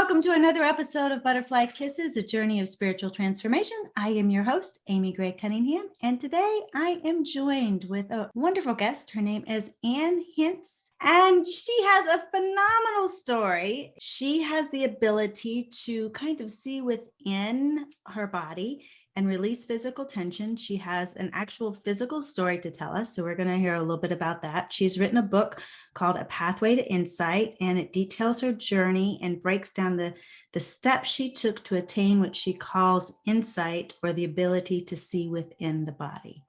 welcome to another episode of Butterfly Kisses, a journey of spiritual transformation. I am your host, Amy Gray-Cunningham, and today I am joined with a wonderful guest. Her name is Ann Hince, and she has a phenomenal story. She has the ability to kind of see within her body and release physical tension. She has an actual physical story to tell us, so we're going to hear a little bit about that. She's written a book called A Pathway to Insight, and it details her journey and breaks down the steps she took to attain what she calls insight, or the ability to see within the body.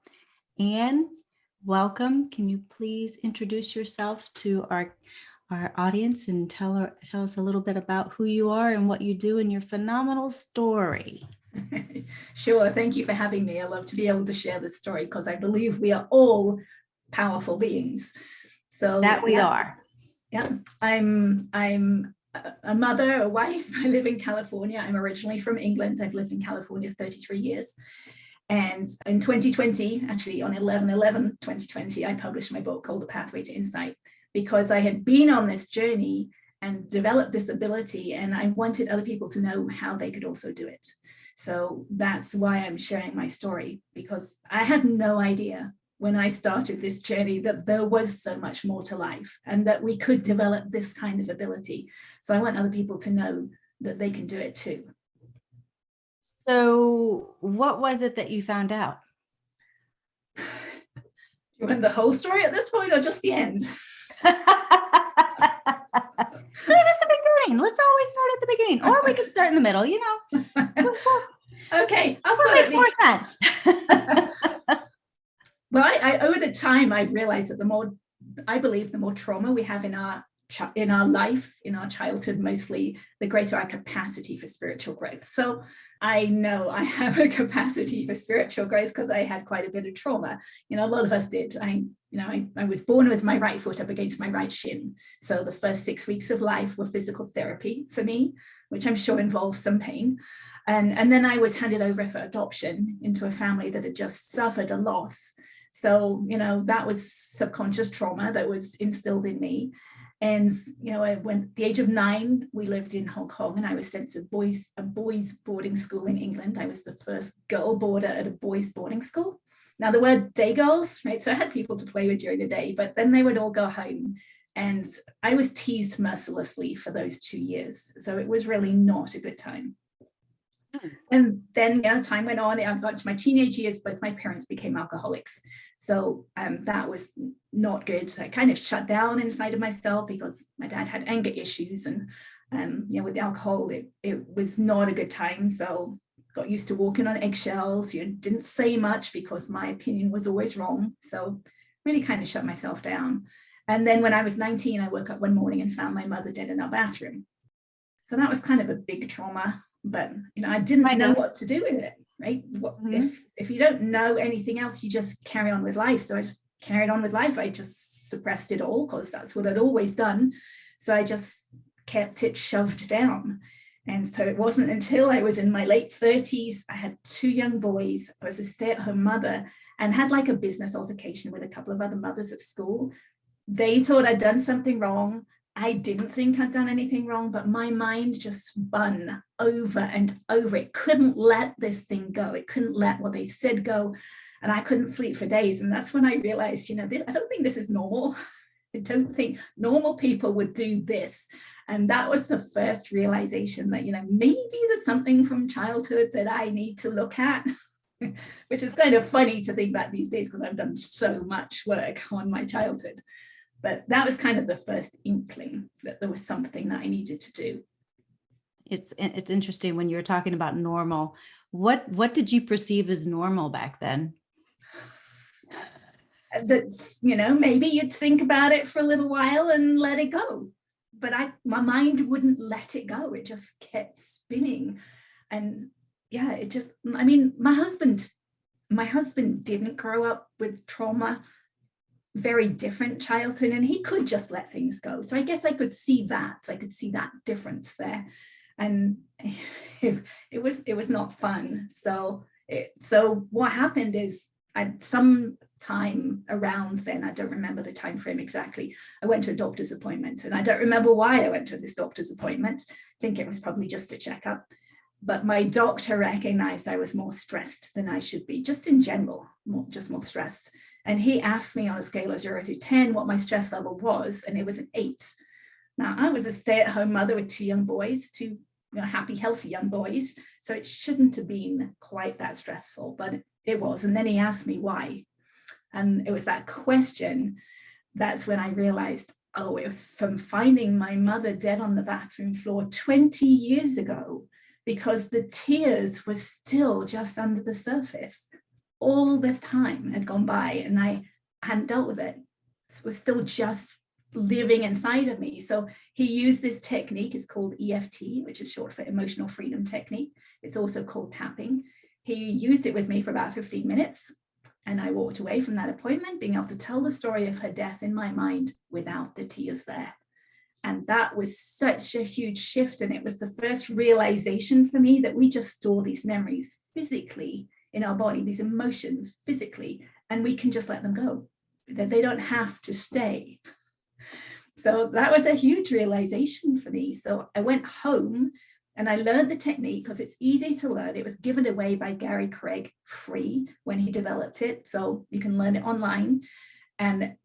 Ann, welcome. Can you please introduce yourself to our audience and tell us a little bit about who you are and what you do and your phenomenal story? Sure. Thank you for having me. I love to be able to share this story because I believe we are all powerful beings. So that we are. Yeah. I'm a mother, a wife. I live in California. I'm originally from England. I've lived in California 33 years. And in 2020, actually on 11/11/2020, I published my book called The Pathway to Insight, because I had been on this journey and developed this ability, and I wanted other people to know how they could also do it. So that's why I'm sharing my story, because I had no idea when I started this journey that there was so much more to life and that we could develop this kind of ability. So I want other people to know that they can do it too. So what was it that you found out? You want the whole story at this point or just the end? Start at the beginning. Let's always start at the beginning, or we could start in the middle, you know. Okay, I'll start. Makes more sense. Well, I over the time I've realized that the more trauma we have in our life, in our childhood mostly, the greater our capacity for spiritual growth. So I know I have a capacity for spiritual growth because I had quite a bit of trauma. You know, a lot of us did. I was born with my right foot up against my right shin. So the first 6 weeks of life were physical therapy for me, which I'm sure involved some pain. And then I was handed over for adoption into a family that had just suffered a loss. So, you know, that was subconscious trauma that was instilled in me. And, you know, when at the age of 9, we lived in Hong Kong, and I was sent to a boys boarding school in England. I was the first girl boarder at a boys boarding school. Now, there were day girls, right? So I had people to play with during the day, but then they would all go home. And I was teased mercilessly for those 2 years. So it was really not a good time. And then, you know, time went on. I got to my teenage years, both my parents became alcoholics. So that was not good. So I kind of shut down inside of myself because my dad had anger issues. And, you know, with alcohol, it was not a good time. So got used to walking on eggshells. You didn't say much because my opinion was always wrong. So really kind of shut myself down. And then when I was 19, I woke up one morning and found my mother dead in our bathroom. So that was kind of a big trauma. But, you know, I didn't know what to do with it, right? If you don't know anything else, you just carry on with life. So I just carried on with life. I just suppressed it all because that's what I'd always done. So I just kept it shoved down. And so it wasn't until I was in my late 30s, I had 2 young boys. I was a stay-at-home mother and had like a business altercation with a couple of other mothers at school. They thought I'd done something wrong. I didn't think I'd done anything wrong, but my mind just spun over and over. It couldn't let this thing go. It couldn't let what they said go. And I couldn't sleep for days. And that's when I realized, you know, I don't think this is normal. I don't think normal people would do this. And that was the first realization that, you know, maybe there's something from childhood that I need to look at, which is kind of funny to think about these days because I've done so much work on my childhood. But that was kind of the first inkling that there was something that I needed to do. It's interesting when you were talking about normal. What did you perceive as normal back then? That's, you know, maybe you'd think about it for a little while and let it go. But my mind wouldn't let it go. It just kept spinning. And yeah, it just, I mean, my husband didn't grow up with trauma. Very different childhood, and he could just let things go. So I guess I could see that. I could see that difference there, and it was not fun. So what happened is at some time around then, I don't remember the time frame exactly, I went to a doctor's appointment, and I don't remember why I went to this doctor's appointment. I think it was probably just a checkup. But my doctor recognized I was more stressed than I should be, just in general, more stressed. And he asked me on a scale of 0 to 10 what my stress level was, and it was an 8. Now, I was a stay-at-home mother with 2 young boys, 2 happy, healthy young boys, so it shouldn't have been quite that stressful, but it was. And then he asked me why. And it was that question, that's when I realized, oh, it was from finding my mother dead on the bathroom floor 20 years ago, because the tears were still just under the surface. All this time had gone by and I hadn't dealt with it. It was still just living inside of me. So he used this technique. It's called EFT, which is short for emotional freedom technique. It's also called tapping. He used it with me for about 15 minutes. And I walked away from that appointment being able to tell the story of her death in my mind without the tears there. And that was such a huge shift. And it was the first realization for me that we just store these memories physically in our body, these emotions physically, and we can just let them go, that they don't have to stay. So that was a huge realization for me. So I went home and I learned the technique because it's easy to learn. It was given away by Gary Craig free when he developed it. So you can learn it online and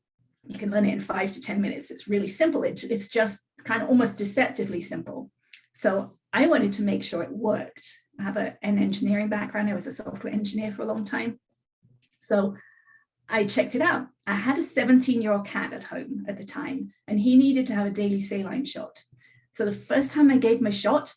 you can learn it in 5 to 10 minutes. It's really simple. It's just kind of almost deceptively simple. So I wanted to make sure it worked. I have an engineering background. I was a software engineer for a long time. So I checked it out. I had a 17-year-old cat at home at the time, and he needed to have a daily saline shot. So the first time I gave him a shot,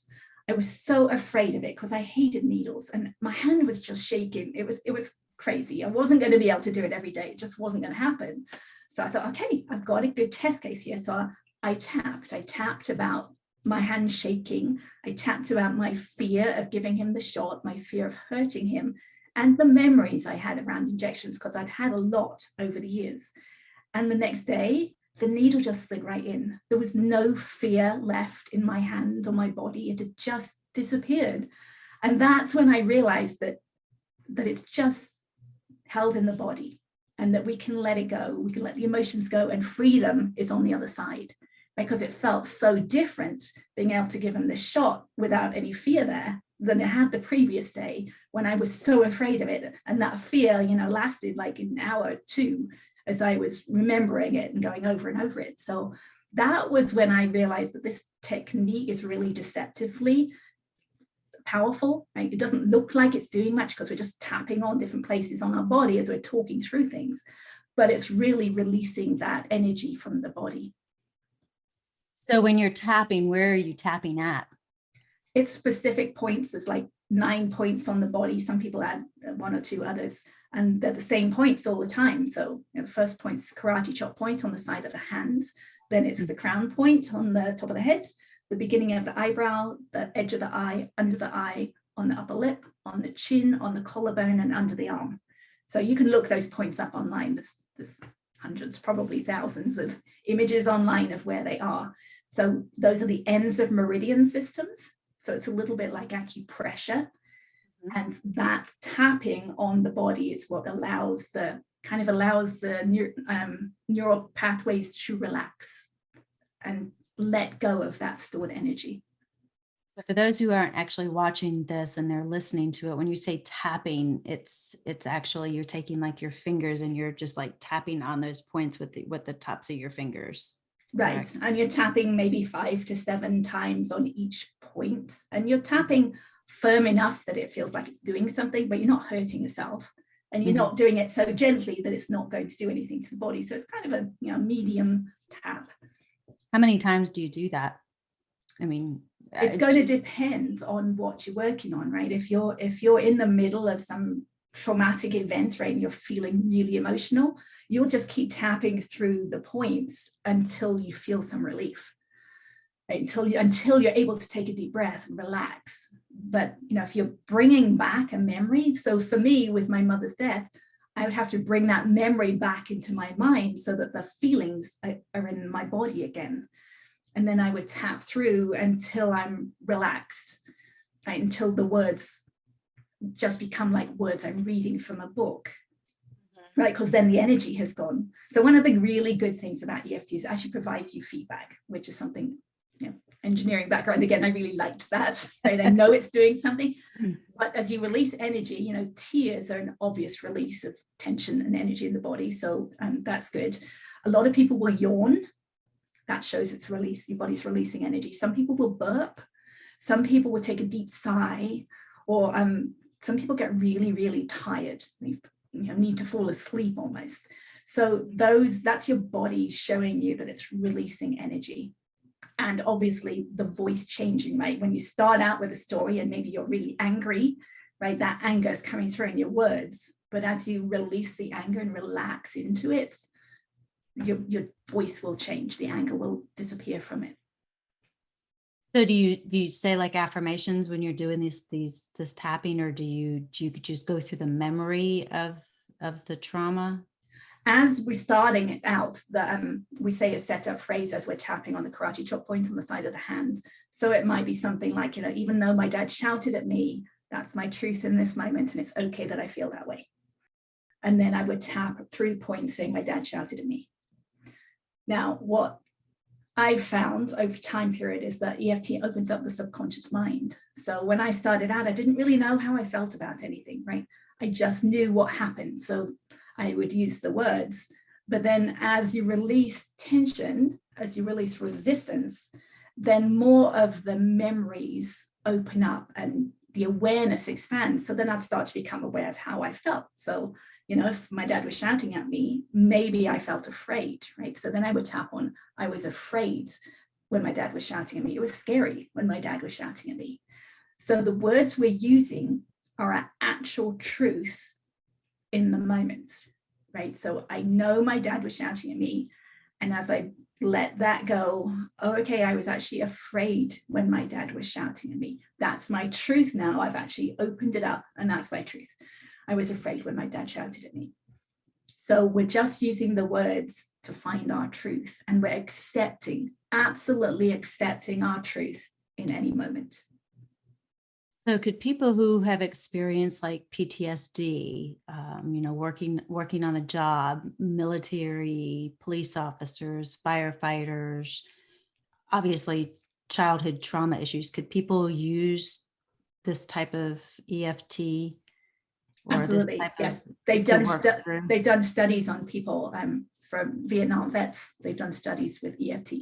I was so afraid of it because I hated needles and my hand was just shaking. It was crazy. I wasn't going to be able to do it every day. It just wasn't going to happen. So I thought, okay, I've got a good test case here. So I tapped about my hand shaking. I tapped about my fear of giving him the shot, my fear of hurting him, and the memories I had around injections, because I'd had a lot over the years. And the next day, the needle just slid right in. There was no fear left in my hand or my body. It had just disappeared. And that's when I realized that it's just held in the body and that we can let it go. We can let the emotions go, and freedom is on the other side, because it felt so different being able to give him this shot without any fear there than it had the previous day when I was so afraid of it. And that fear, lasted like an hour or two as I was remembering it and going over and over it. So that was when I realized that this technique is really deceptively powerful, right? It doesn't look like it's doing much because we're just tapping on different places on our body as we're talking through things, but it's really releasing that energy from the body. So when you're tapping, where are you tapping at? It's specific points. There's like 9 points on the body. Some people add 1 or 2 others, and they're the same points all the time. So the first point's karate chop point on the side of the hand. Then it's the crown point on the top of the head, the beginning of the eyebrow, the edge of the eye, under the eye, on the upper lip, on the chin, on the collarbone, and under the arm. So you can look those points up online. There's hundreds, probably thousands of images online of where they are. So those are the ends of meridian systems. So it's a little bit like acupressure. And that tapping on the body is what allows the neural pathways to relax and let go of that stored energy. So for those who aren't actually watching this and they're listening to it, when you say tapping, it's actually you're taking like your fingers and you're just like tapping on those points with the tops of your fingers. Right. Correct. And you're tapping maybe 5 to 7 times on each point. And you're tapping firm enough that it feels like it's doing something, but you're not hurting yourself. And you're not doing it so gently that it's not going to do anything to the body. So it's kind of a medium tap. How many times do you do that? I mean, it's going to depend on what you're working on, right? If you're in the middle of some traumatic event, right, and you're feeling really emotional, you'll just keep tapping through the points until you feel some relief, right? Until you're able to take a deep breath and relax. But if you're bringing back a memory, so for me with my mother's death, I would have to bring that memory back into my mind so that the feelings are in my body again. And then I would tap through until I'm relaxed, right? Until the words just become like words I'm reading from a book. right? Because then the energy has gone. So one of the really good things about EFT is it actually provides you feedback, which is something, engineering background, again, I really liked that, right? I know it's doing something, but as you release energy, tears are an obvious release of tension and energy in the body. So that's good. A lot of people will yawn. That shows it's release, your body's releasing energy. Some people will burp. Some people will take a deep sigh, or some people get really, really tired. They need to fall asleep almost. So that's your body showing you that it's releasing energy. And obviously the voice changing, right? When you start out with a story and maybe you're really angry, right? That anger is coming through in your words. But as you release the anger and relax into it, your voice will change. The anger will disappear from it. So do you say like affirmations when you're doing this tapping, or do you just go through the memory of the trauma? As we're starting it out, we say a set up phrase as we're tapping on the karate chop point on the side of the hand. So it might be something like, even though my dad shouted at me, that's my truth in this moment, and it's okay that I feel that way. And then I would tap through the point saying, my dad shouted at me. Now, what I've found over time period is that EFT opens up the subconscious mind. So when I started out, I didn't really know how I felt about anything, right? I just knew what happened. So I would use the words. But then as you release tension, as you release resistance, then more of the memories open up and the awareness expands. So then I'd start to become aware of how I felt. So, if my dad was shouting at me, maybe I felt afraid, right? So then I would tap on, I was afraid when my dad was shouting at me. It was scary when my dad was shouting at me. So the words we're using are our actual truth in the moment, right? So I know my dad was shouting at me. And as I let that go, okay, I was actually afraid when my dad was shouting at me. That's my truth now. I've actually opened it up, and that's my truth. I was afraid when my dad shouted at me. So we're just using the words to find our truth, and we're absolutely accepting our truth in any moment. So could people who have experienced like PTSD, working on the job, military, police officers, firefighters, obviously childhood trauma issues, could people use this type of EFT? Absolutely, yes. They've done studies on people from Vietnam vets. They've done studies with EFT.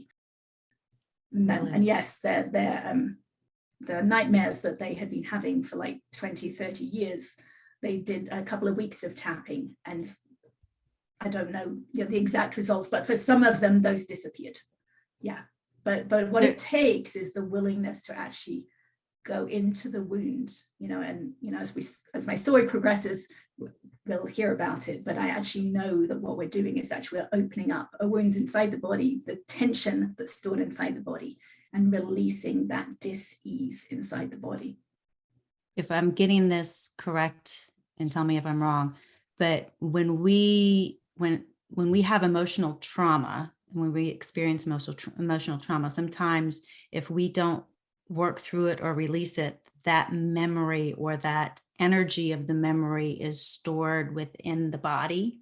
And yes, the nightmares that they had been having for like 20, 30 years, they did a couple of weeks of tapping, and I don't know the exact results, but for some of them, those disappeared. Yeah, but what it takes is the willingness to actually go into the wound, and as my story progresses, we'll hear about it, but I actually know that what we're doing is actually we're opening up a wound inside the body, the tension that's stored inside the body, and releasing that dis-ease inside the body. If I'm getting this correct, and tell me if I'm wrong, but when we have emotional trauma, when we experience emotional trauma, sometimes if we don't work through it or release it, that memory or that energy of the memory is stored within the body,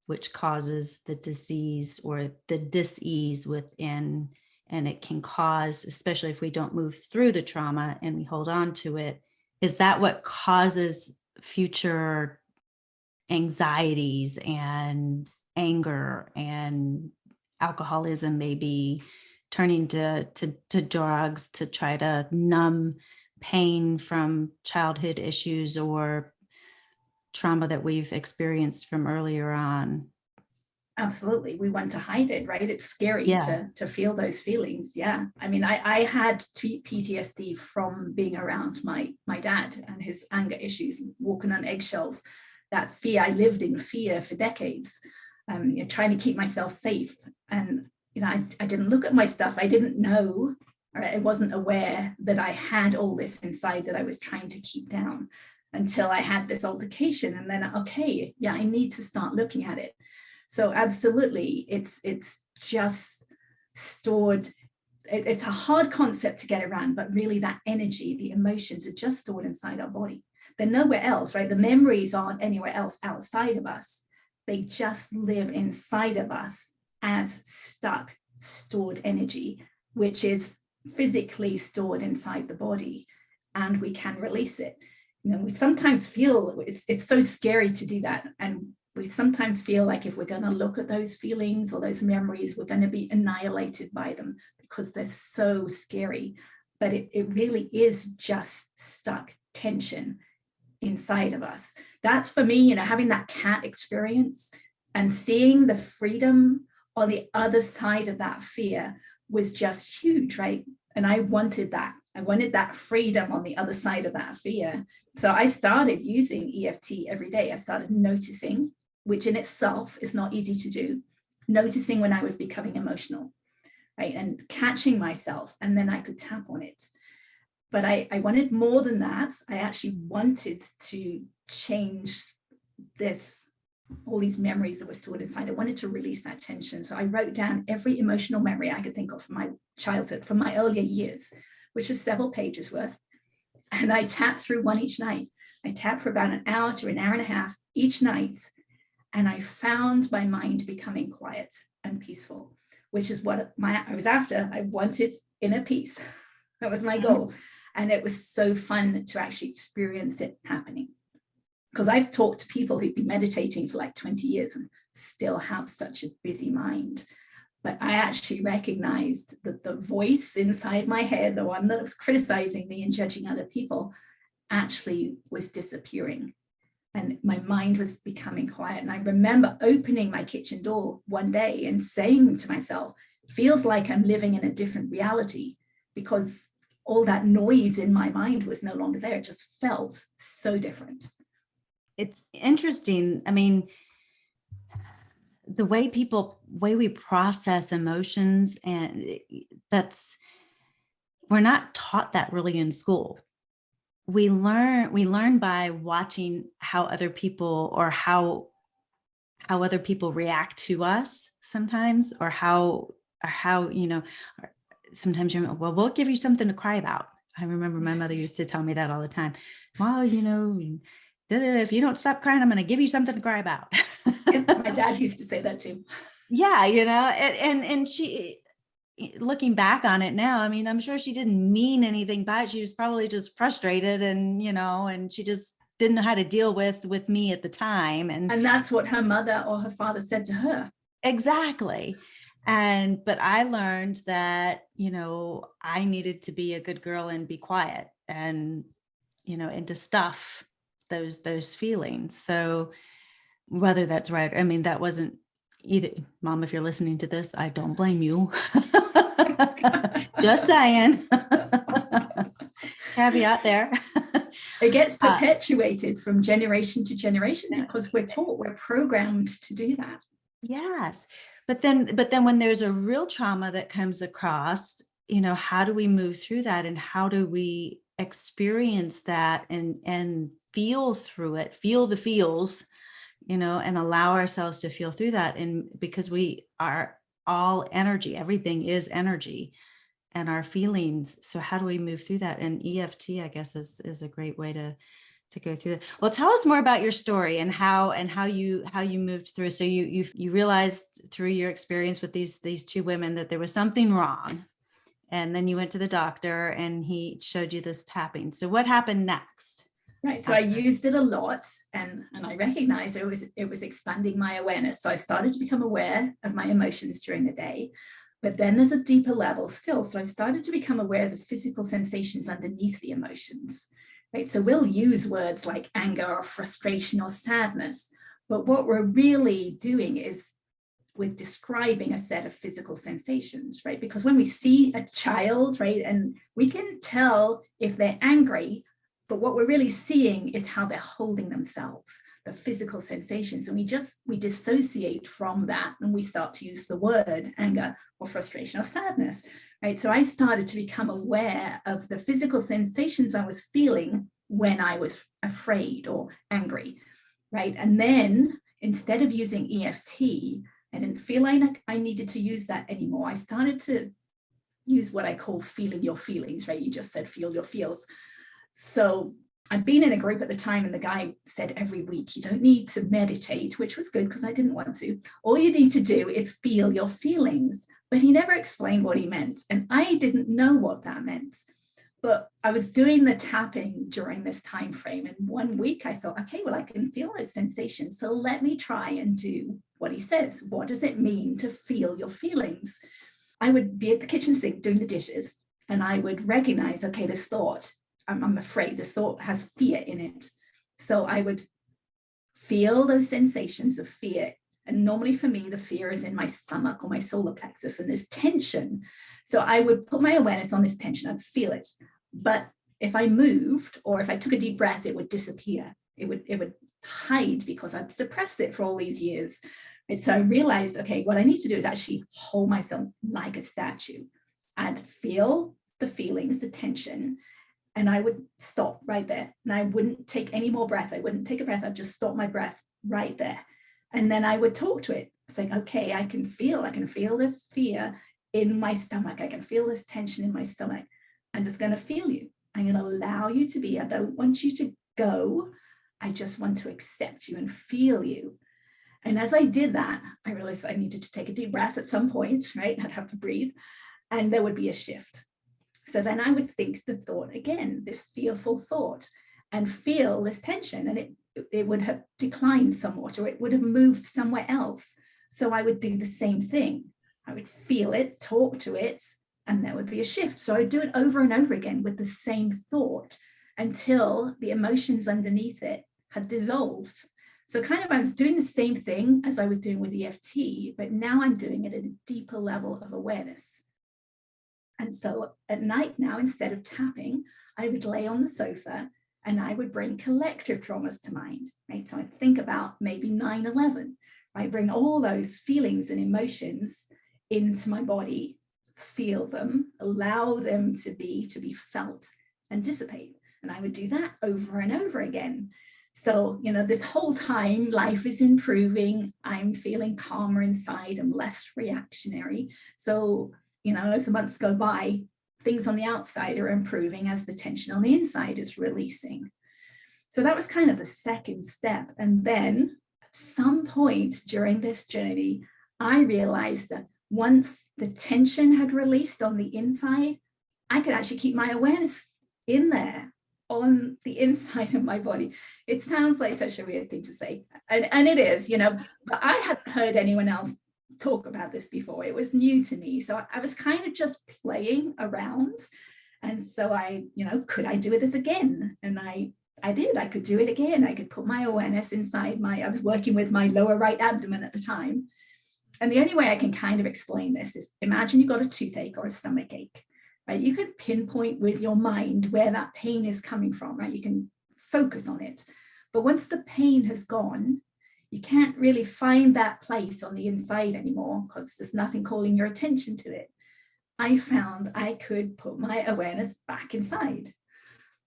which causes the disease or the dis-ease within. And it can cause, especially if we don't move through the trauma and we hold on to it, is that what causes future anxieties and anger and alcoholism, maybe turning to drugs to try to numb pain from childhood issues or trauma that we've experienced from earlier on? Absolutely. We want to hide it, right? It's scary to feel those feelings. Yeah. I mean, I had PTSD from being around my dad and his anger issues, walking on eggshells. That fear, I lived in fear for decades, trying to keep myself safe. And, I didn't look at my stuff. I didn't know, or I wasn't aware that I had all this inside that I was trying to keep down until I had this altercation. And then, okay, yeah, I need to start looking at it. So absolutely, it's just stored. It's a hard concept to get around, but really that energy, the emotions are just stored inside our body. They're nowhere else, right? The memories aren't anywhere else outside of us. they just live inside of us as stuck, stored energy, which is physically stored inside the body, and we can release it. We sometimes feel it's so scary to do that, and we sometimes feel like if we're going to look at those feelings or those memories, we're going to be annihilated by them because they're so scary. But it really is just stuck tension inside of us. That's for me, having that cat experience and seeing the freedom on the other side of that fear was just huge, right? And I wanted that. I wanted that freedom on the other side of that fear. So I started using EFT every day. I started noticing, which in itself is not easy to do, noticing when I was becoming emotional, right? And catching myself, and then I could tap on it. But I wanted more than that. I actually wanted to change all these memories that were stored inside. I wanted to release that tension. So I wrote down every emotional memory I could think of from my childhood, from my earlier years, which was several pages worth. And I tapped through one each night. I tapped for about an hour to an hour and a half each night. And I found my mind becoming quiet and peaceful, which is what I was after. I wanted inner peace. That was my goal. And it was so fun to actually experience it happening. Because I've talked to people who've been meditating for like 20 years and still have such a busy mind. But I actually recognized that the voice inside my head, the one that was criticizing me and judging other people, actually was disappearing. And my mind was becoming quiet. And I remember opening my kitchen door one day and saying to myself, it feels like I'm living in a different reality, because all that noise in my mind was no longer there. It just felt so different. It's interesting. I mean, the way we process emotions, and we're not taught that really in school. We learn by watching how other people, or how other people react to us sometimes, or how sometimes well, we'll give you something to cry about. I remember my mother used to tell me that all the time. Well, if you don't stop crying, I'm going to give you something to cry about. Yeah, my dad used to say that too. Yeah, and she, looking back on it now, I mean, I'm sure she didn't mean anything by it. She was probably just frustrated, and and she just didn't know how to deal with me at the time. And that's what her mother or her father said to her. Exactly. But I learned that, I needed to be a good girl and be quiet, and to stuff those feelings. So whether that's right, I mean, that wasn't either. Mom, if you're listening to this, I don't blame you. Just saying. Caveat there. It gets perpetuated from generation to generation because we're programmed to do that. Yes. But then when there's a real trauma that comes across, how do we move through that, and how do we experience that and feel through it, feel the feels, and allow ourselves to feel through that. And because we are all energy, everything is energy, and our feelings. So how do we move through that? And EFT, I guess, is a great way to go through that. Well, tell us more about your story and how you moved through. So you realized through your experience with these two women that there was something wrong, and then you went to the doctor and he showed you this tapping. So what happened next? Right. So I used it a lot, and I recognized it was expanding my awareness. So I started to become aware of my emotions during the day. But then there's a deeper level still. So I started to become aware of the physical sensations underneath the emotions. Right. So we'll use words like anger or frustration or sadness. But what we're really doing is we're describing a set of physical sensations, right? Because when we see a child, right, and we can tell if they're angry, but what we're really seeing is how they're holding themselves, the physical sensations. And we dissociate from that, and we start to use the word anger or frustration or sadness, right? So I started to become aware of the physical sensations I was feeling when I was afraid or angry, right? And then instead of using EFT, I didn't feel like I needed to use that anymore. I started to use what I call feeling your feelings, right? You just said feel your feels. So I'd been in a group at the time, and the guy said every week, you don't need to meditate, which was good because I didn't want to. All you need to do is feel your feelings. But he never explained what he meant. And I didn't know what that meant. But I was doing the tapping during this time frame. And one week I thought, okay, well, I can feel those sensations. So let me try and do what he says. What does it mean to feel your feelings? I would be at the kitchen sink doing the dishes, and I would recognize, okay, this thought, I'm afraid this thought has fear in it. So I would feel those sensations of fear. And normally for me, the fear is in my stomach or my solar plexus, and there's tension. So I would put my awareness on this tension. I'd feel it. But if I moved or if I took a deep breath, it would disappear. It would hide because I'd suppressed it for all these years. And so I realized, okay, what I need to do is actually hold myself like a statue and feel the feelings, the tension. And I would stop right there. And I wouldn't take any more breath. I wouldn't take a breath. I'd just stop my breath right there. And then I would talk to it. It's like, okay, I can feel this fear in my stomach. I can feel this tension in my stomach. I'm just going to feel you. I'm going to allow you to be. I don't want you to go. I just want to accept you and feel you. And as I did that, I realized I needed to take a deep breath at some point, right? I'd have to breathe, and there would be a shift. So then I would think the thought again, this fearful thought, and feel this tension, and it would have declined somewhat, or it would have moved somewhere else. So I would do the same thing. I would feel it, talk to it, and there would be a shift. So I would do it over and over again with the same thought until the emotions underneath it had dissolved. So kind of I was doing the same thing as I was doing with EFT, but now I'm doing it at a deeper level of awareness. And so at night now, instead of tapping, I would lay on the sofa and I would bring collective traumas to mind, right? So I'd think about maybe 9/11, right? Bring all those feelings and emotions into my body, feel them, allow them to be felt and dissipate. And I would do that over and over again. So, this whole time life is improving. I'm feeling calmer inside. I'm less reactionary. So, as the months go by, things on the outside are improving as the tension on the inside is releasing. So that was kind of the second step. And then at some point during this journey, I realized that once the tension had released on the inside, I could actually keep my awareness in there on the inside of my body. It sounds like such a weird thing to say. And it is, but I hadn't heard anyone else talk about this before. It was new to me. So I was kind of just playing around. And so could I do this again? And I did. I could do it again. I could put my awareness inside I was working with my lower right abdomen at the time. And the only way I can kind of explain this is imagine you've got a toothache or a stomach ache, right? You can pinpoint with your mind where that pain is coming from, right? You can focus on it. But once the pain has gone, you can't really find that place on the inside anymore because there's nothing calling your attention to it. I found I could put my awareness back inside.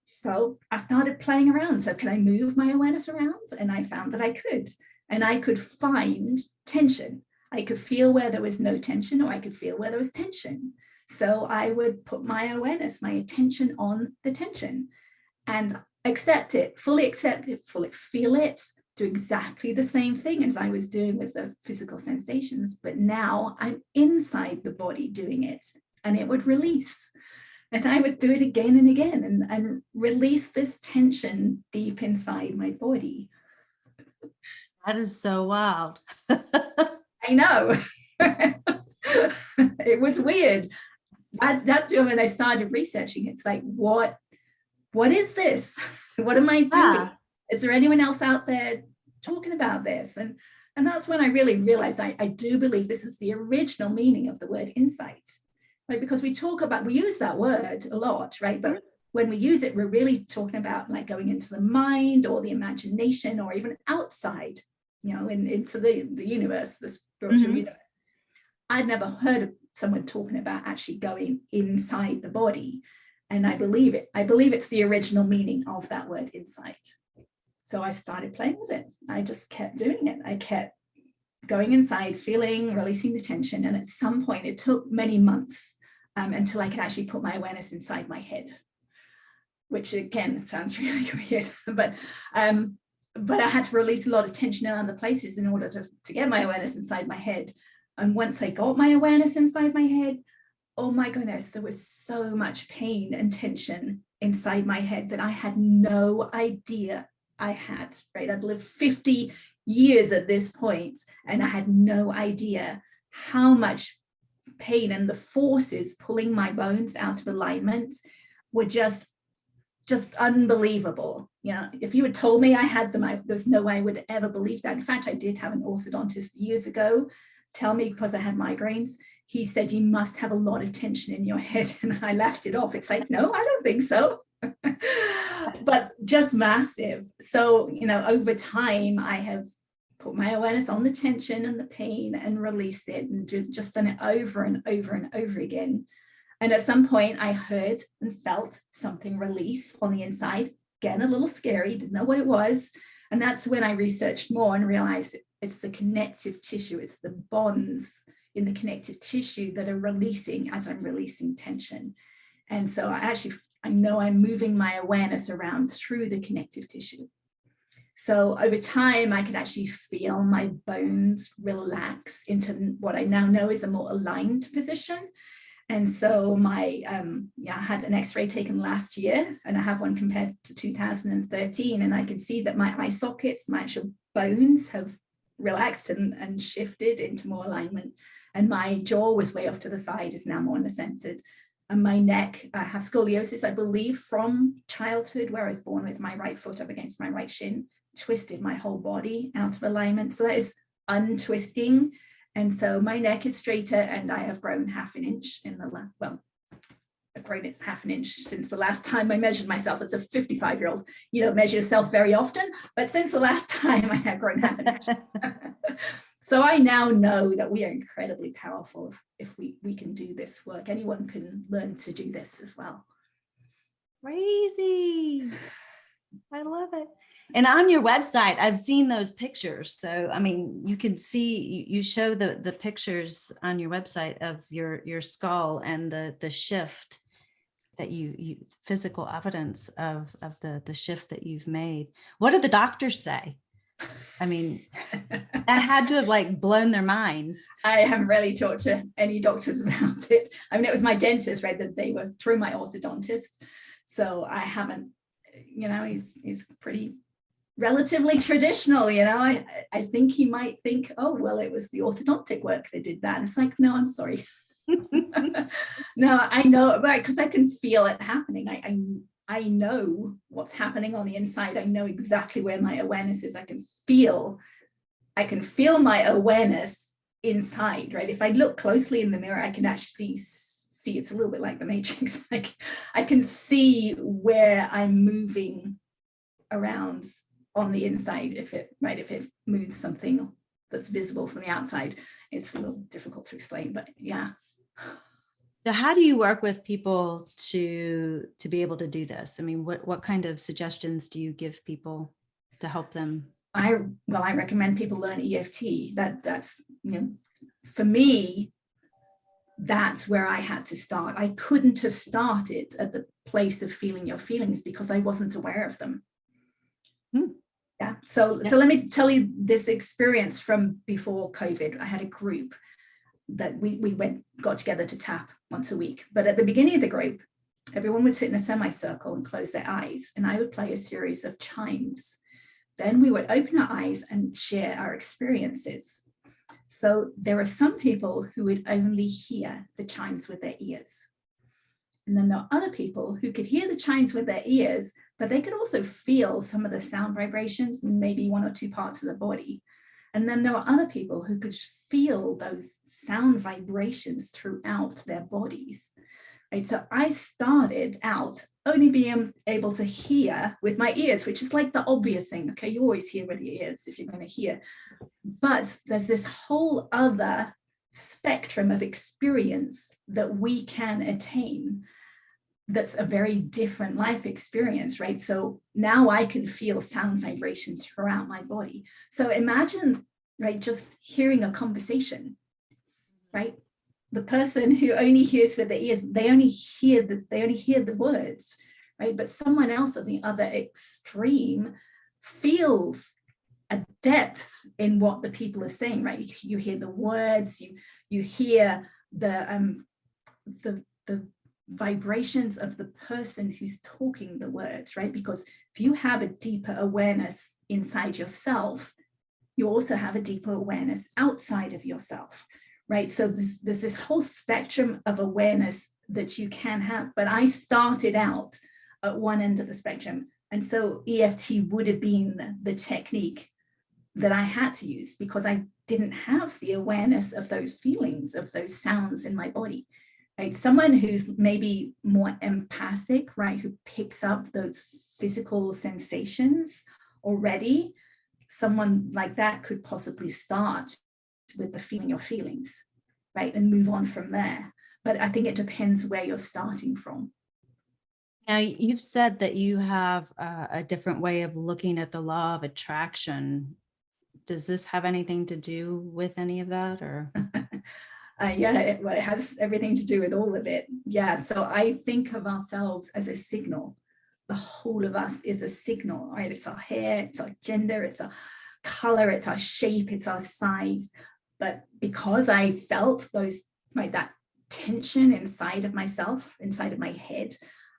So I started playing around. So can I move my awareness around? And I found that I could. And I could find tension. I could feel where there was no tension, or I could feel where there was tension. So I would put my awareness, my attention on the tension and accept it, fully feel it, do exactly the same thing as I was doing with the physical sensations. But now I'm inside the body doing it, and it would release. And I would do it again and again and release this tension deep inside my body. That is so wild. I know. It was weird. That's when I started researching. It's like, what is this? What am I doing? Yeah. Is there anyone else out there talking about this? And that's when I really realized I do believe this is the original meaning of the word insight, right? Because we use that word a lot, right? But when we use it, we're really talking about like going into the mind or the imagination or even outside, into the universe, the spiritual universe. I'd never heard of someone talking about actually going inside the body. And I believe it. I believe it's the original meaning of that word insight. So I started playing with it. I just kept doing it. I kept going inside, feeling, releasing the tension. And at some point, it took many months until I could actually put my awareness inside my head. which again sounds really weird, but I had to release a lot of tension in other places in order to get my awareness inside my head. And once I got my awareness inside my head, oh my goodness, there was so much pain and tension inside my head that I had no idea I had, right? I'd lived 50 years at this point, and I had no idea how much pain and the forces pulling my bones out of alignment were just unbelievable. Yeah, if you had told me I had them, there's no way I would ever believe that. In fact, I did have an orthodontist years ago tell me, because I had migraines, he said, you must have a lot of tension in your head. And I laughed it off. It's like, no, I don't think so. But just massive. So, over time, I have put my awareness on the tension and the pain and released it, and just done it over and over and over again. And at some point I heard and felt something release on the inside, getting a little scary, didn't know what it was. And that's when I researched more and realized it's the connective tissue, it's the bonds in the connective tissue that are releasing as I'm releasing tension. And so I know I'm moving my awareness around through the connective tissue. So over time, I can actually feel my bones relax into what I now know is a more aligned position. And so I had an X-ray taken last year, and I have one compared to 2013, and I can see that my eye sockets, my actual bones have relaxed and shifted into more alignment. And my jaw was way off to the side, is now more in the center. And my neck, I have scoliosis, I believe, from childhood, where I was born with my right foot up against my right shin, twisted my whole body out of alignment. So that is untwisting. And so my neck is straighter, and I have grown half an inch I've grown it half an inch since the last time I measured myself as a 55-year-old. You don't measure yourself very often, but since the last time I have grown half an inch. So I now know that we are incredibly powerful if we can do this work. Anyone can learn to do this as well. Crazy. I love it. And on your website, I've seen those pictures. So, I mean, you can see, you show the pictures on your website of your skull and the shift that you physical evidence of the shift that you've made. What did the doctors say? I mean, that had to have blown their minds. I haven't really talked to any doctors about it. I mean, it was my dentist, right, that they were through my orthodontist. So I haven't, he's pretty relatively traditional, I think he might think, oh, well, it was the orthodontic work that did that. It's like, no, I'm sorry. No, I know, right, because I can feel it happening. I know what's happening on the inside. I know exactly where my awareness is. I can feel my awareness inside, right? If I look closely in the mirror, I can actually see, it's a little bit like the Matrix. Like I can see where I'm moving around on the inside. If it moves something that's visible from the outside, it's a little difficult to explain, but yeah. So how do you work with people to be able to do this? I mean, what kind of suggestions do you give people to help them? I recommend people learn EFT. That's for me, that's where I had to start. I couldn't have started at the place of feeling your feelings because I wasn't aware of them. Yeah. So let me tell you this experience from before COVID. I had a group that we got together to tap once a week. But at the beginning of the group, everyone would sit in a semicircle and close their eyes, and I would play a series of chimes. Then we would open our eyes and share our experiences. So there are some people who would only hear the chimes with their ears. And then there are other people who could hear the chimes with their ears, but they could also feel some of the sound vibrations, maybe one or two parts of the body. And then there are other people who could feel those sound vibrations throughout their bodies. Right? So I started out only being able to hear with my ears, which is like the obvious thing. Okay, you always hear with your ears if you're going to hear. But there's this whole other spectrum of experience that we can attain that's a very different life experience, right? So now I can feel sound vibrations throughout my body. So imagine, right, just hearing a conversation, right? The person who only hears with their ears, they only hear the words, right? But someone else at the other extreme feels a depth in what the people are saying, right? You hear the words, you hear the vibrations of the person who's talking the words, right? Because if you have a deeper awareness inside yourself, you also have a deeper awareness outside of yourself, right? So there's this whole spectrum of awareness that you can have. But I started out at one end of the spectrum. And so EFT would have been the technique that I had to use because I didn't have the awareness of those feelings, of those sounds in my body. Right? Someone who's maybe more empathic, right, who picks up those physical sensations already, someone like that could possibly start with the feeling your feelings, right, and move on from there. But I think it depends where you're starting from. Now, you've said that you have a different way of looking at the law of attraction. Does this have anything to do with any of that, or? Yeah, it has everything to do with all of it. Yeah, so I think of ourselves as a signal. The whole of us is a signal, right? It's our hair, it's our gender, it's our color, it's our shape, it's our size. But because I felt those, right, that tension inside of myself, inside of my head,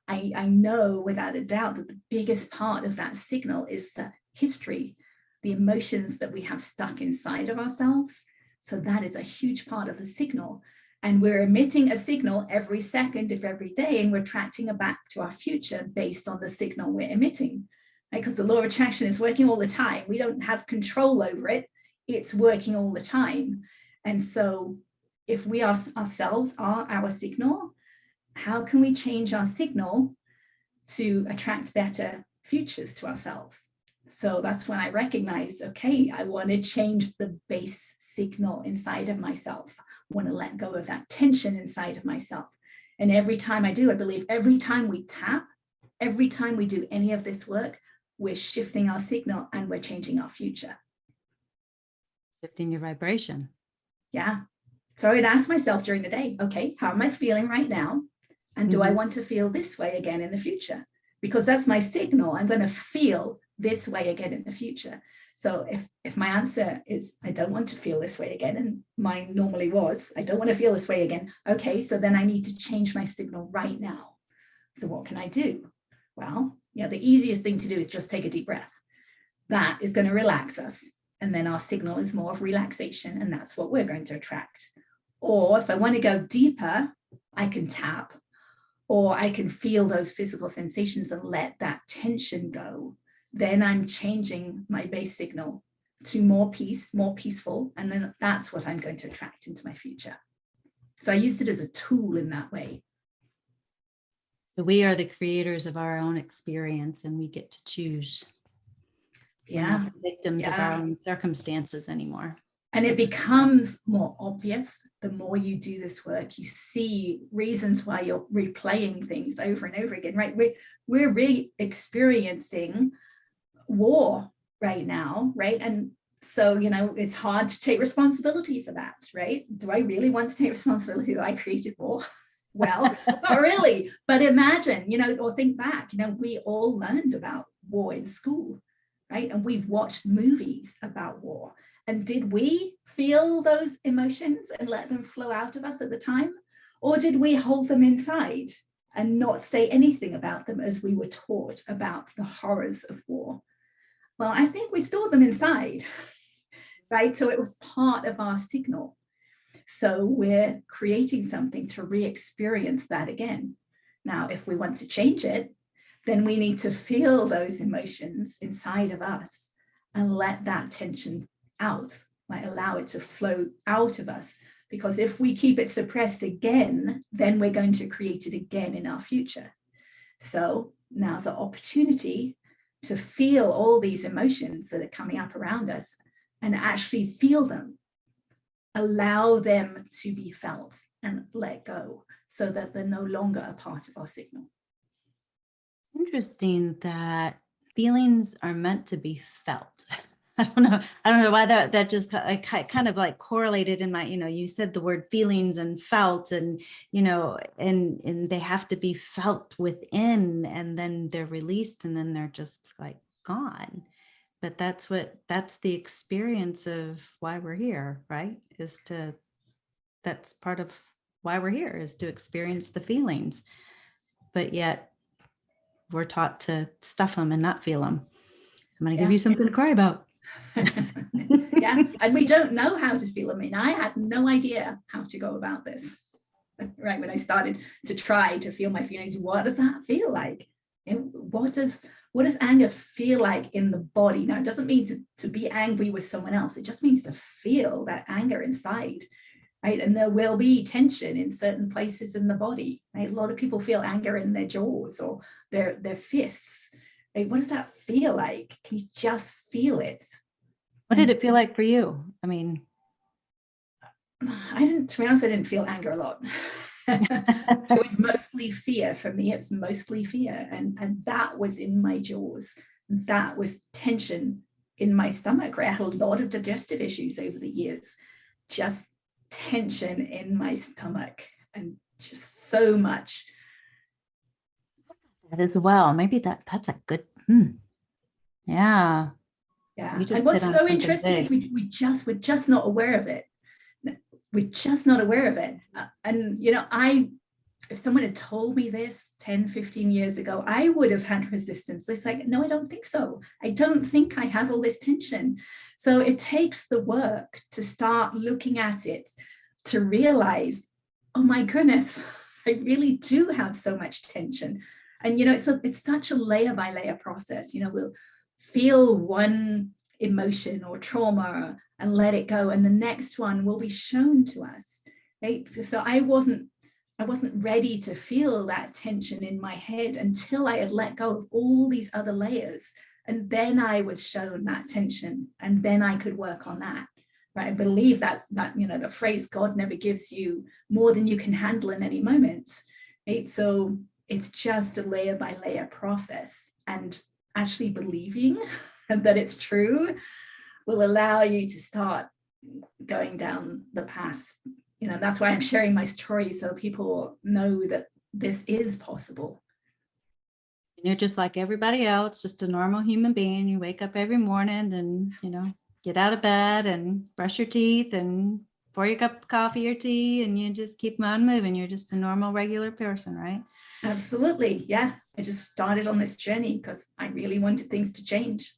I know without a doubt that the biggest part of that signal is the history, the emotions that we have stuck inside of ourselves. So that is a huge part of the signal. And we're emitting a signal every second of every day, and we're attracting it back to our future based on the signal we're emitting. Right? Because the law of attraction is working all the time. We don't have control over it. It's working all the time. And so if we ourselves are our signal, how can we change our signal to attract better futures to ourselves? So that's when I recognize, okay, I want to change the base signal inside of myself. I want to let go of that tension inside of myself. And every time I do, I believe every time we tap, every time we do any of this work, we're shifting our signal and we're changing our future. Shifting your vibration. Yeah. So I'd ask myself during the day, okay, how am I feeling right now? And do I want to feel this way again in the future? Because that's my signal. I'm going to feel this way again in the future. So if my answer is, I don't want to feel this way again, and mine normally was, I don't want to feel this way again. Okay, so then I need to change my signal right now. So what can I do? Well, yeah, the easiest thing to do is just take a deep breath. That is going to relax us. And then our signal is more of relaxation, and that's what we're going to attract. Or if I want to go deeper, I can tap, or I can feel those physical sensations and let that tension go. Then I'm changing my base signal to more peace, more peaceful, and then that's what I'm going to attract into my future. So I used it as a tool in that way. So we are the creators of our own experience, and we get to choose. We're not victims of our own circumstances anymore. And it becomes more obvious the more you do this work. You see reasons why you're replaying things over and over again, right? We're re-experiencing war right now, right? And so, it's hard to take responsibility for that, right? Do I really want to take responsibility that I created war? Well, not really. But imagine, or think back, we all learned about war in school, right? And we've watched movies about war. And did we feel those emotions and let them flow out of us at the time? Or did we hold them inside and not say anything about them as we were taught about the horrors of war? Well, I think we stored them inside, right? So it was part of our signal. So we're creating something to re-experience that again. Now, if we want to change it, then we need to feel those emotions inside of us and let that tension out, like allow it to flow out of us. Because if we keep it suppressed again, then we're going to create it again in our future. So now's an opportunity to feel all these emotions that are coming up around us and actually feel them, allow them to be felt and let go so that they're no longer a part of our signal. Interesting that feelings are meant to be felt. I don't know. I don't know why that just kind of like correlated in my, you said the word feelings and felt, and, and they have to be felt within, and then they're released, and then they're just like gone. But that's the experience of why we're here, right? That's part of why we're here, is to experience the feelings. But yet we're taught to stuff them and not feel them. I'm going to give you something to cry about. Yeah, and we don't know how to feel them. I mean, I had no idea how to go about this. Right, when I started to try to feel my feelings, what does that feel like? What does anger feel like in the body? Now, it doesn't mean to be angry with someone else. It just means to feel that anger inside, right? And there will be tension in certain places in the body. Right? A lot of people feel anger in their jaws or their fists. Right? What does that feel like? Can you just feel it? What did it feel like for you? I mean, to be honest, I didn't feel anger a lot. It was mostly fear for me. It was mostly fear. And that was in my jaws. That was tension in my stomach. Right? I had a lot of digestive issues over the years. Just tension in my stomach, and just so much. that as well. Maybe that's a good, yeah. Yeah. And what's so interesting is we're just not aware of it. We're just not aware of it. And, if someone had told me this 10, 15 years ago, I would have had resistance. It's like, no, I don't think so. I don't think I have all this tension. So it takes the work to start looking at it, to realize, oh my goodness, I really do have so much tension. And, it's such a layer by layer process. We'll feel one emotion or trauma and let it go, and the next one will be shown to us. Right? So I wasn't ready to feel that tension in my head until I had let go of all these other layers, and then I was shown that tension, and then I could work on that. Right? I believe that the phrase, God never gives you more than you can handle in any moment. Right? So it's just a layer by layer process, and actually believing that it's true will allow you to start going down the path. That's why I'm sharing my story, so people know that this is possible. You're just like everybody else, just a normal human being. You wake up every morning and, get out of bed and brush your teeth and pour your cup of coffee or tea, and you just keep on moving. You're just a normal, regular person, right? Absolutely. Yeah. I just started on this journey because I really wanted things to change.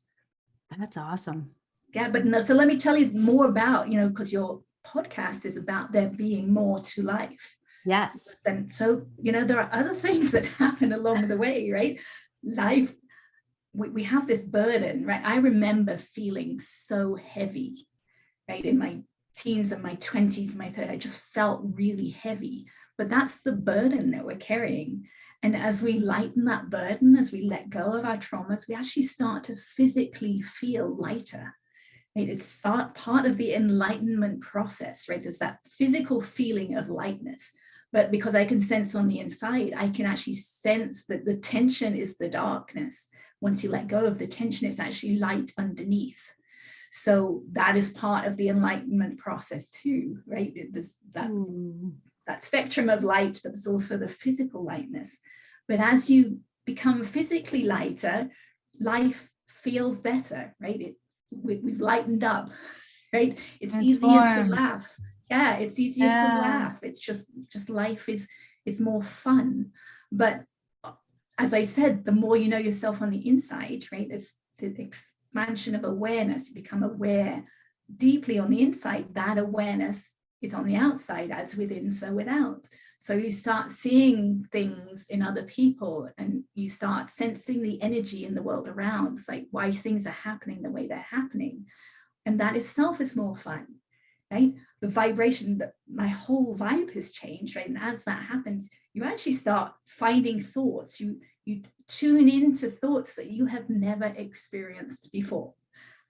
That's awesome. Yeah, but no, so let me tell you more about, because your podcast is about there being more to life. Yes. And so, there are other things that happen along the way, right? Life, we have this burden, right? I remember feeling so heavy, right? In my teens and my 20s, my 30s, I just felt really heavy. But that's the burden that we're carrying. And as we lighten that burden, as we let go of our traumas, we actually start to physically feel lighter. Right? It's part of the enlightenment process, right? There's that physical feeling of lightness. But because I can sense on the inside, I can actually sense that the tension is the darkness. Once you let go of the tension, it's actually light underneath. So that is part of the enlightenment process too, right? There's that spectrum of light, but there's also the physical lightness. But as you become physically lighter, life feels better, right? We've lightened up, right? It's easier to laugh. Yeah, it's easier to laugh. It's just life is more fun. But as I said, the more you know yourself on the inside, right? It's the expansion of awareness. You become aware deeply on the inside. That awareness is on the outside, as within, so without. So you start seeing things in other people, and you start sensing the energy in the world around. It's like why things are happening the way they're happening. And that itself is more fun, right? The vibration, my whole vibe has changed, right? And as that happens, you actually start finding thoughts. You tune into thoughts that you have never experienced before.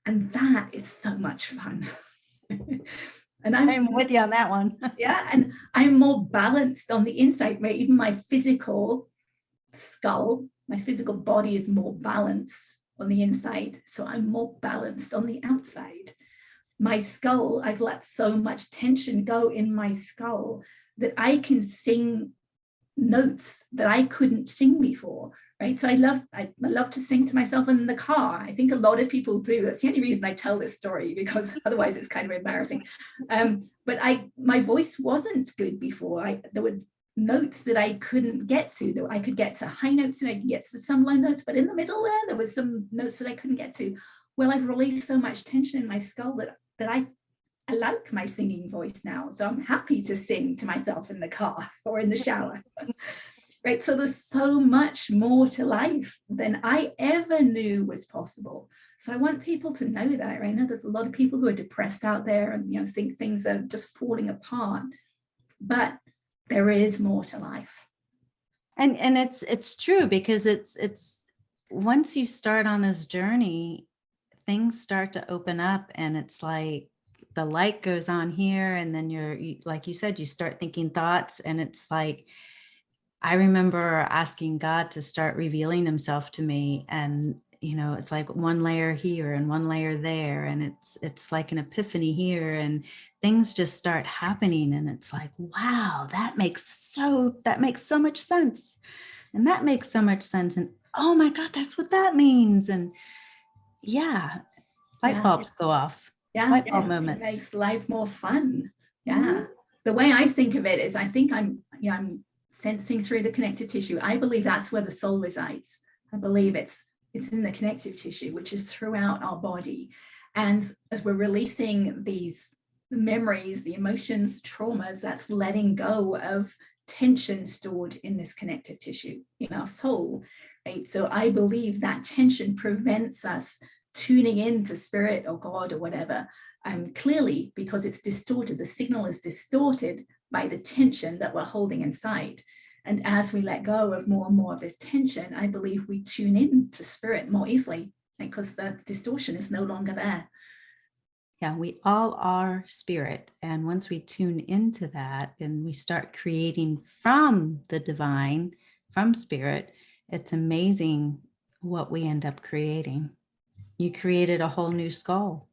And that is so much fun. And I'm with you on that one. Yeah, and I'm more balanced on the inside. Even my physical skull, my physical body is more balanced on the inside, so I'm more balanced on the outside. My skull, I've let so much tension go in my skull that I can sing notes that I couldn't sing before, right? So I love to sing to myself in the car. I think a lot of people do. That's the only reason I tell this story, because otherwise it's kind of embarrassing. But my voice wasn't good before. There were notes that I couldn't get to. That I could get to high notes and I could get to some low notes, but in the middle there was some notes that I couldn't get to. Well, I've released so much tension in my skull that I like my singing voice now. So I'm happy to sing to myself in the car or in the shower. Right. So there's so much more to life than I ever knew was possible. So I want people to know that. Right now, there's a lot of people who are depressed out there and think things are just falling apart. But there is more to life. And it's true, because it's once you start on this journey, things start to open up, and it's like the light goes on here, and then you, like you said, you start thinking thoughts, and it's like, I remember asking God to start revealing himself to me, and it's like one layer here and one layer there, and it's like an epiphany here, and things just start happening, and it's like, wow, that makes so much sense, and that makes so much sense, and oh my God, that's what that means. And light bulbs go off. Light bulb moments. It makes life more fun. The way I think of it is, I think I'm sensing through the connective tissue. I believe that's where the soul resides. I believe it's in the connective tissue, which is throughout our body. And as we're releasing these memories, the emotions, traumas, that's letting go of tension stored in this connective tissue in our soul, right? So I believe that tension prevents us tuning into spirit or God or whatever, clearly, because it's distorted. The signal is distorted by the tension that we're holding inside. And as we let go of more and more of this tension, I believe we tune in to spirit more easily, because the distortion is no longer there. Yeah, we all are spirit. And once we tune into that and we start creating from the divine, from spirit, it's amazing what we end up creating. You created a whole new skull.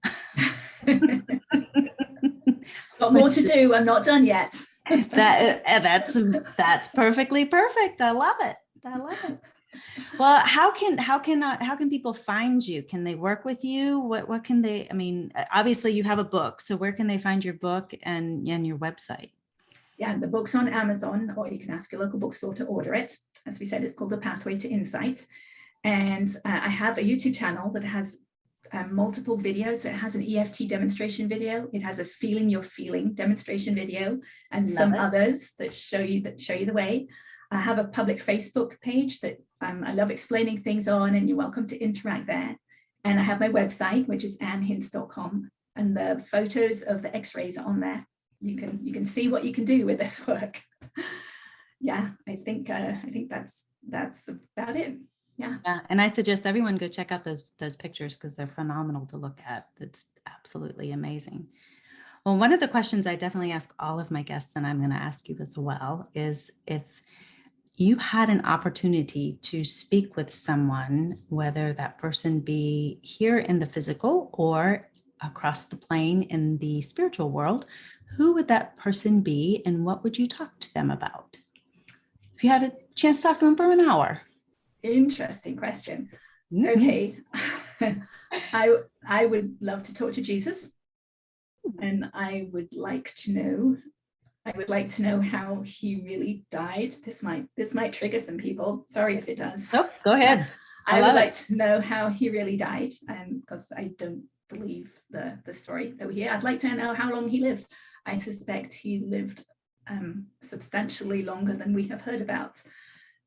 Got more to do. I'm not done yet. That's perfectly perfect. I love it. Well, how can people find you? Can they work with you? What can they? I mean, obviously you have a book, so where can they find your book and your website? Yeah, the book's on Amazon, or you can ask your local bookstore to order it. As we said, it's called The Pathway to Insight. And I have a YouTube channel that has multiple videos. So it has an EFT demonstration video. It has a feeling your feeling demonstration video, and some others that show you the way. I have a public Facebook page that I love explaining things on, and you're welcome to interact there. And I have my website, which is annhince.com, and the photos of the x-rays are on there. You can see what you can do with this work. Yeah, I think that's about it. Yeah. And I suggest everyone go check out those pictures, because they're phenomenal to look at. It's absolutely amazing. Well, one of the questions I definitely ask all of my guests, and I'm going to ask you as well, is if you had an opportunity to speak with someone, whether that person be here in the physical or across the plane in the spiritual world, who would that person be, and what would you talk to them about? If you had a chance to talk to them for an hour. Interesting question. Mm-hmm. Okay. I would love to talk to Jesus, and I would like to know how he really died. This might trigger some people. Sorry if it does. Oh, go ahead. I would like to know how he really died, because I don't believe the story that we hear. I'd like to know how long he lived. I suspect he lived substantially longer than we have heard about.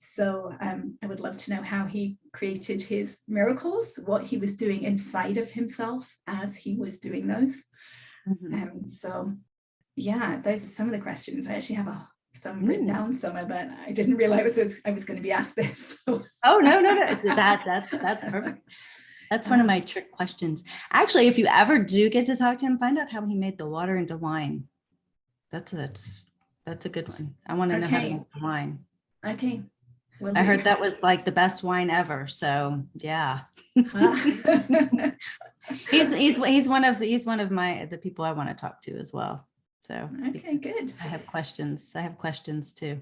So I would love to know how he created his miracles, what he was doing inside of himself as he was doing those. Mm-hmm. So yeah, those are some of the questions. I actually have some written down somewhere, but I didn't realize I was going to be asked this. So. Oh, no. That's perfect. That's one of my trick questions. Actually, if you ever do get to talk to him, find out how he made the water into wine. That's a good one. I want to know how to make the wine. Okay. I heard that was like the best wine ever. So yeah. He's one of the people I want to talk to as well. So okay, good. I have questions too.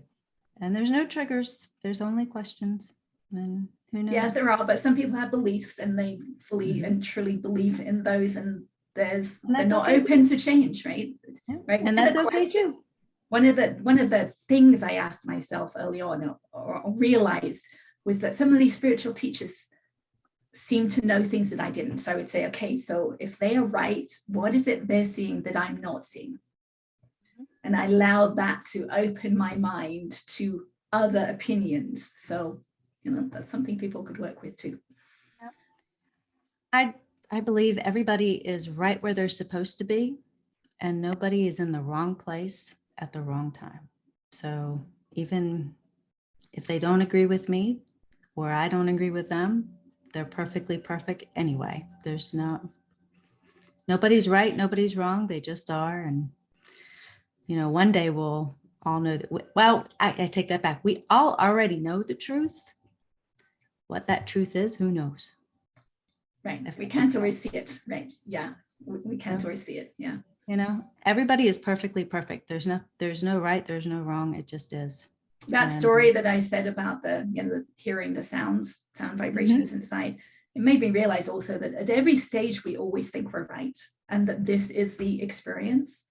And there's no triggers. There's only questions. And who knows? Yeah, there are, but some people have beliefs and they fully and truly believe in those, and they're not open to change, right? Yeah. Right. And that's okay too. One of the things I asked myself early on or realized was that some of these spiritual teachers seem to know things that I didn't. So I would say, okay, so if they are right, what is it they're seeing that I'm not seeing? And I allowed that to open my mind to other opinions. So, that's something people could work with too. I believe everybody is right where they're supposed to be, and nobody is in the wrong place at the wrong time. So even if they don't agree with me or I don't agree with them, they're perfectly perfect anyway. There's nobody's right, nobody's wrong. They just are. And, one day we'll all know that. I take that back. We all already know the truth. What that truth is, who knows? Right. We can't always see it. Right. Yeah. We can't always see it. Yeah. Everybody is perfectly perfect. There's no right, there's no wrong. It just is. That story that I said about the hearing the sound vibrations inside, it made me realize also that at every stage we always think we're right, and that this is the experience.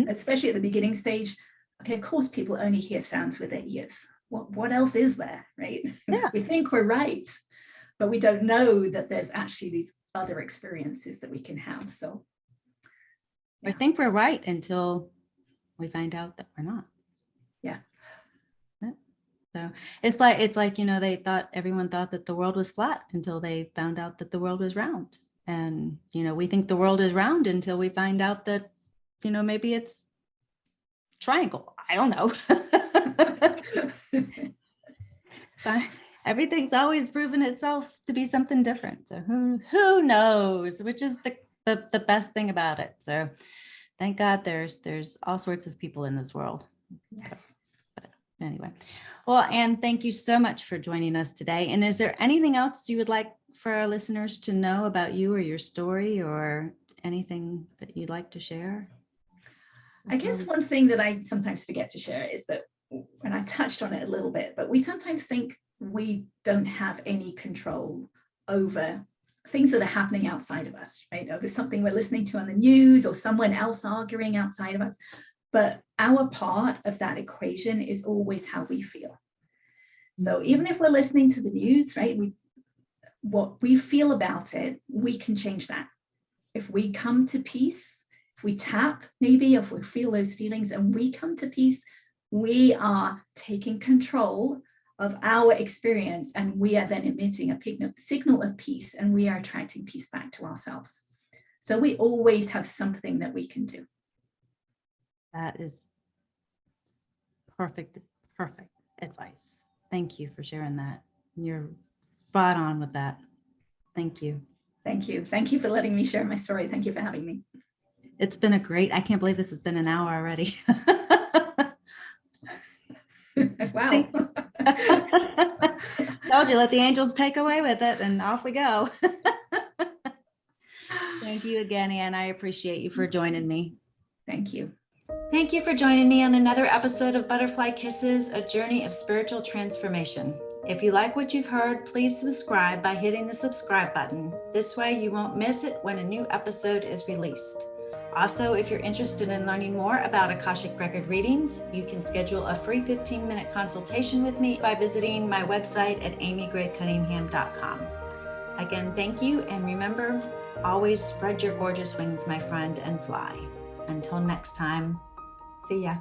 Especially at the beginning stage. Okay, of course, people only hear sounds with their ears. What else is there, right? Yeah. We think we're right, but we don't know that there's actually these other experiences that we can have. So I think we're right until we find out that we're not. Yeah. So it's like everyone thought that the world was flat until they found out that the world was round. And, we think the world is round until we find out that, maybe it's triangle. I don't know. Everything's always proven itself to be something different. So who knows, which is the best thing about it. So thank God there's all sorts of people in this world. Yes. But anyway, well, Ann, thank you so much for joining us today. And is there anything else you would like for our listeners to know about you or your story, or anything that you'd like to share? I guess one thing that I sometimes forget to share is that, and I touched on it a little bit, but we sometimes think we don't have any control over things that are happening outside of us, right? Over something we're listening to on the news or someone else arguing outside of us. But our part of that equation is always how we feel. So even if we're listening to the news, right, what we feel about it, we can change that. If we come to peace, if we tap, maybe if we feel those feelings and we come to peace, we are taking control of our experience, and we are then emitting a signal of peace, and we are attracting peace back to ourselves. So we always have something that we can do. That is perfect advice. Thank you for sharing that. You're spot on with that. Thank you. Thank you. Thank you for letting me share my story. Thank you for having me. It's been I can't believe this has been an hour already. Wow. Told you, let the angels take away with it, and off we go. Thank you again, Ann. I appreciate you for joining me. Thank you. Thank you for joining me on another episode of Butterfly Kisses, a journey of spiritual transformation. If you like what you've heard, please subscribe by hitting the subscribe button. This way you won't miss it when a new episode is released. Also, if you're interested in learning more about Akashic Record readings, you can schedule a free 15-minute consultation with me by visiting my website at amygray-cunningham.com. Again, thank you, and remember, always spread your gorgeous wings, my friend, and fly. Until next time, see ya.